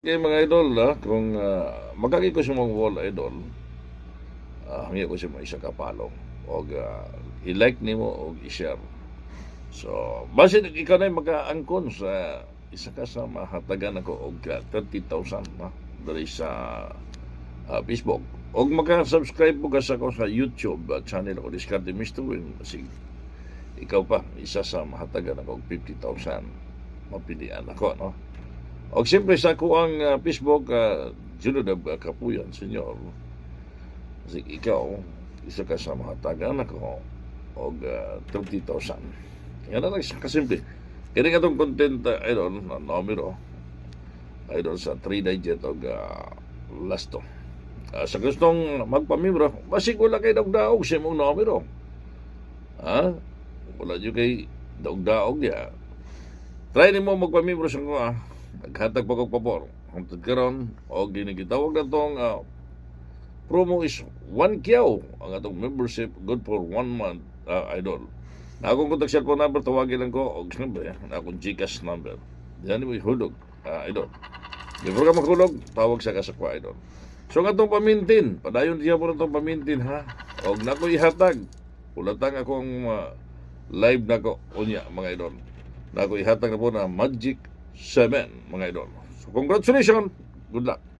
Kaya mga idol, kung magkagi ko sa mga wall idol, hangi ko sa mga isa kapalong. O i-like nimo o i-share. So, base ikaw na maka-angkon sa isa ka sa mahatagan ako og 30,000 dali sa Facebook. O maka-subscribe mo ka sa ko sa YouTube channel ko, Discarte Mr. Win. Kasi ikaw pa, isa sa mahatagan ako og 50,000 mapilian ako, no? O siyempre sa ako ang Facebook, Junod Kapuyan, senyor. Kasi ikaw, isa ka sa mga taga ako, o 30,000. Yan na lang siya kasimple. Kaya nga itong content, idol, na numero, idol sa 3 digit o last to. Sa gustong magpamibro, basig wala kay daog-daog siya mong numero. Wala nyo kay daog-daog niya. Try ni mo magpamibro sa ko, naghatag pa kong pabor. Hantad karon o ginigitawag na itong promo is 1 kyaw. Ang atong membership, good for 1 month, idol. Na akong contact cellphone number, tawagin lang ko, o siyempre, na akong GCash number. Diyan mo ihulog, idol. Before ka maghulog, tawag sa kasakwa, idol. So nga itong pamintin, padayon diya po na itong pamintin, ha? O na ko ihatag, ulatang akong live na ko, unya, mga idol. Na ko ihatag na po na Magic 7, mga idol. So, congratulations. Good luck.